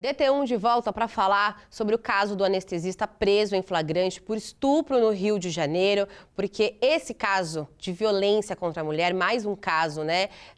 DT1 de volta para falar sobre o caso do anestesista preso em flagrante por estupro no Rio de Janeiro, porque esse caso de violência contra a mulher, mais um caso,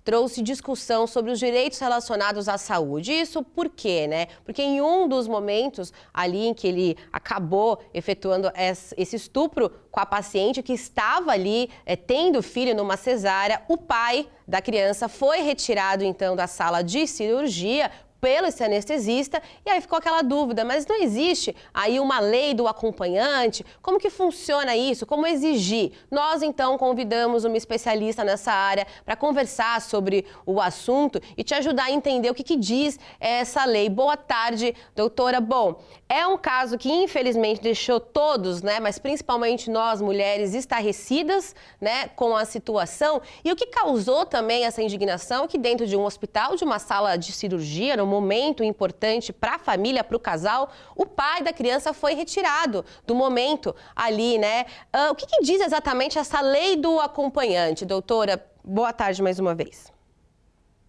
trouxe discussão sobre os direitos relacionados à saúde. Isso por quê, Porque em um dos momentos ali em que ele acabou efetuando esse estupro com a paciente que estava ali tendo filho numa cesárea, o pai da criança foi retirado então da sala de cirurgia pelo esse anestesista, e aí ficou aquela dúvida, mas não existe aí uma lei do acompanhante? Como que funciona isso? Como exigir? Nós, então, convidamos uma especialista nessa área para conversar sobre o assunto e te ajudar a entender o que diz essa lei. Boa tarde, doutora. Bom, é um caso que, infelizmente, deixou todos, mas principalmente nós, mulheres, estarrecidas, com a situação. E o que causou também essa indignação é que dentro de um hospital, de uma sala de cirurgia, no momento importante para a família, para o casal, o pai da criança foi retirado do momento ali, O que diz exatamente essa lei do acompanhante, doutora? Boa tarde mais uma vez.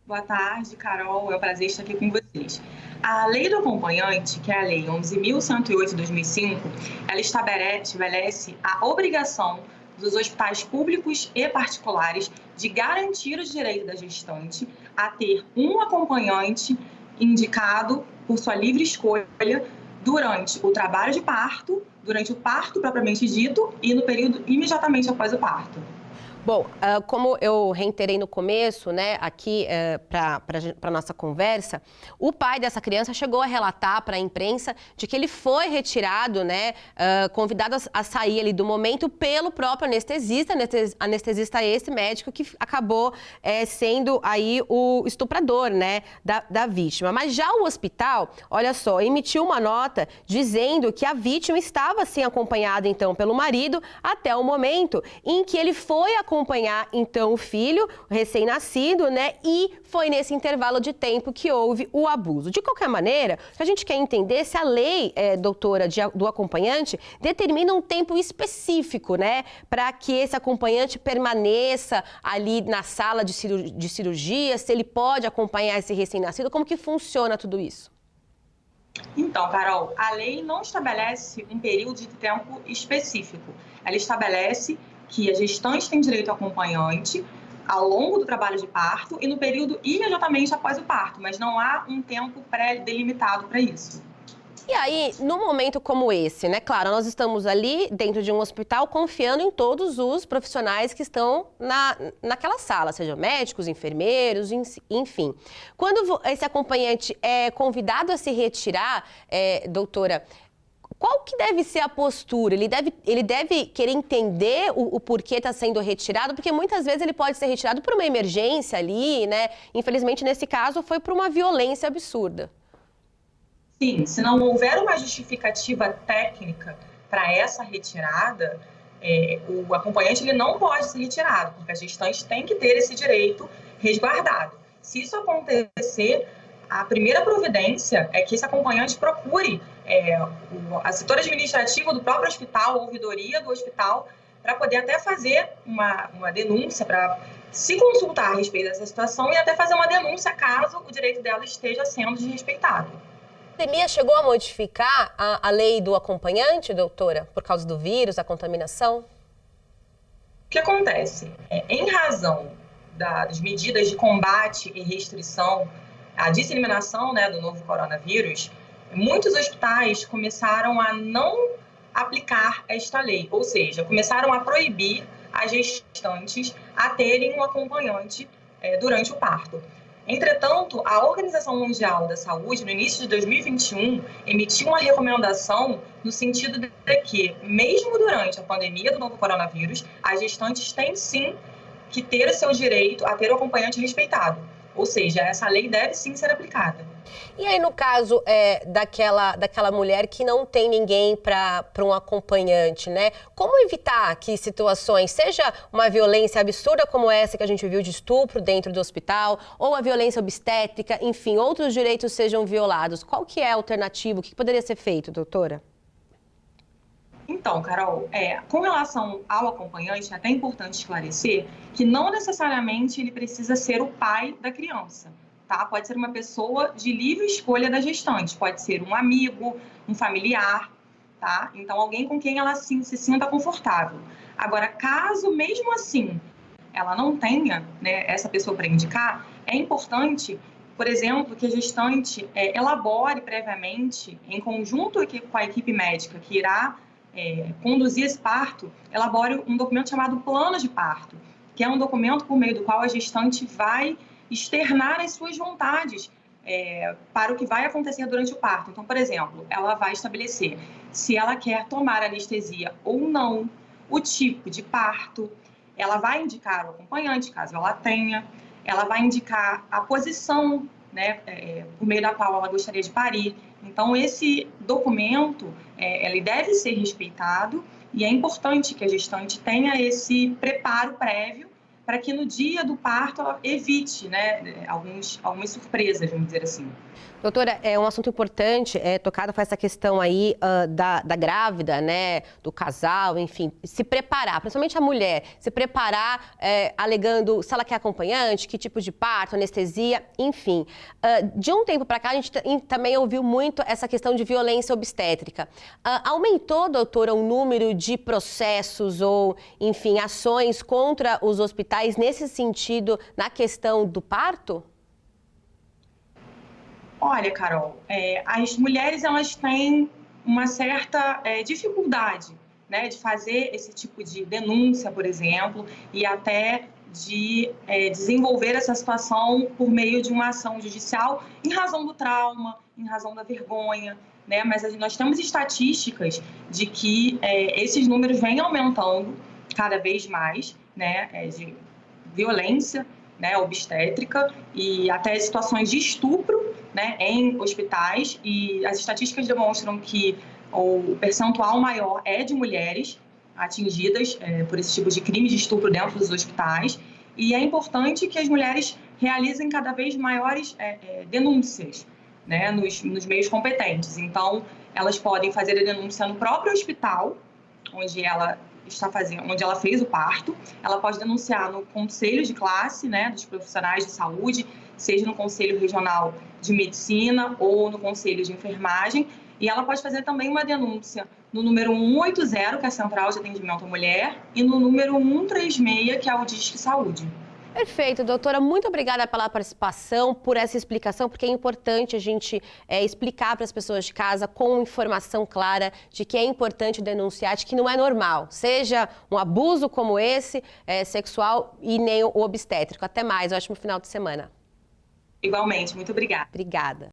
Boa tarde, Carol. É um prazer estar aqui com vocês. A lei do acompanhante, que é a lei 11.108 de 2005, ela estabelece a obrigação dos hospitais públicos e particulares de garantir o direito da gestante a ter um acompanhante indicado por sua livre escolha durante o trabalho de parto, durante o parto propriamente dito e no período imediatamente após o parto. Bom, como eu reiterei no começo, aqui para a nossa conversa, o pai dessa criança chegou a relatar para a imprensa de que ele foi retirado, convidado a sair ali do momento pelo próprio anestesista esse médico que acabou sendo aí o estuprador, da vítima. Mas já o hospital, olha só, emitiu uma nota dizendo que a vítima estava assim acompanhada então pelo marido até o momento em que ele foi acompanhar, então, o filho recém-nascido, e foi nesse intervalo de tempo que houve o abuso. De qualquer maneira, a gente quer entender se a lei, doutora, do acompanhante determina um tempo específico, para que esse acompanhante permaneça ali na sala de cirurgia, se ele pode acompanhar esse recém-nascido, como que funciona tudo isso? Então, Carol, a lei não estabelece um período de tempo específico. Ela estabelece que a gestante tem direito ao acompanhante ao longo do trabalho de parto e no período imediatamente após o parto, mas não há um tempo pré-delimitado para isso. E aí, num momento como esse, claro, nós estamos ali dentro de um hospital confiando em todos os profissionais que estão naquela sala, sejam médicos, enfermeiros, enfim. Quando esse acompanhante é convidado a se retirar, doutora, qual que deve ser a postura? Ele deve querer entender o porquê está sendo retirado, porque muitas vezes ele pode ser retirado por uma emergência ali, Infelizmente, nesse caso, foi por uma violência absurda. Sim, se não houver uma justificativa técnica para essa retirada, o acompanhante ele não pode ser retirado, porque a gestante tem que ter esse direito resguardado. Se isso acontecer, a primeira providência é que esse acompanhante procure a setor administrativo do próprio hospital, a ouvidoria do hospital, para poder até fazer uma denúncia, para se consultar a respeito dessa situação e até fazer uma denúncia caso o direito dela esteja sendo desrespeitado. A pandemia chegou a modificar a lei do acompanhante, doutora, por causa do vírus, a contaminação? O que acontece? Em razão das medidas de combate e restrição à disseminação do novo coronavírus, muitos hospitais começaram a não aplicar esta lei, ou seja, começaram a proibir as gestantes a terem um acompanhante durante o parto. Entretanto, a Organização Mundial da Saúde, no início de 2021, emitiu uma recomendação no sentido de que, mesmo durante a pandemia do novo coronavírus, as gestantes têm sim que ter o seu direito a ter o acompanhante respeitado. Ou seja, essa lei deve sim ser aplicada. E aí, no caso daquela mulher que não tem ninguém para um acompanhante, Como evitar que situações, seja uma violência absurda como essa que a gente viu de estupro dentro do hospital, ou a violência obstétrica, enfim, outros direitos sejam violados? Qual que é a alternativa? O que poderia ser feito, doutora? Então, Carol, com relação ao acompanhante, é até importante esclarecer que não necessariamente ele precisa ser o pai da criança. tá? Pode ser uma pessoa de livre escolha da gestante, pode ser um amigo, um familiar, tá? Então, alguém com quem ela se sinta confortável. Agora, caso mesmo assim ela não tenha, né, essa pessoa para indicar, é importante, por exemplo, que a gestante elabore previamente, em conjunto com a equipe médica que irá conduzir esse parto, elabore um documento chamado plano de parto, que é um documento por meio do qual a gestante vai externar as suas vontades para o que vai acontecer durante o parto. Então, por exemplo, ela vai estabelecer se ela quer tomar anestesia ou não, o tipo de parto, ela vai indicar o acompanhante, caso ela tenha, ela vai indicar a posição, né, por meio da qual ela gostaria de parir. Então, esse documento, ele deve ser respeitado e é importante que a gestante tenha esse preparo prévio para que no dia do parto ela evite, né, algumas surpresas, vamos dizer assim. Doutora, é um assunto importante, tocado com essa questão aí da grávida, né, do casal, enfim, se preparar, principalmente a mulher, se preparar alegando se ela quer acompanhante, que tipo de parto, anestesia, enfim. De um tempo para cá, a gente também ouviu muito essa questão de violência obstétrica. Aumentou, doutora, o número de processos ou, enfim, ações contra os hospitais nesse sentido, na questão do parto? Olha, Carol, as mulheres elas têm uma certa dificuldade, né, de fazer esse tipo de denúncia, por exemplo, e até de desenvolver essa situação por meio de uma ação judicial em razão do trauma, em razão da vergonha, né? Mas nós temos estatísticas de que esses números vêm aumentando cada vez mais, né, de violência, né, obstétrica e até situações de estupro, né, em hospitais, e as estatísticas demonstram que o percentual maior é de mulheres atingidas por esse tipo de crime de estupro dentro dos hospitais, e é importante que as mulheres realizem cada vez maiores denúncias, né, nos meios competentes. Então, elas podem fazer a denúncia no próprio hospital, onde ela onde ela fez o parto, ela pode denunciar no conselho de classe, né, dos profissionais de saúde, seja no conselho regional de medicina ou no conselho de enfermagem, e ela pode fazer também uma denúncia no número 180, que é a Central de Atendimento à Mulher, e no número 136, que é o Disque Saúde. Perfeito, doutora. Muito obrigada pela participação, por essa explicação, porque é importante a gente explicar para as pessoas de casa com informação clara de que é importante denunciar, de que não é normal, seja um abuso como esse, sexual e nem o obstétrico. Até mais, ótimo final de semana. Igualmente, muito obrigada. Obrigada.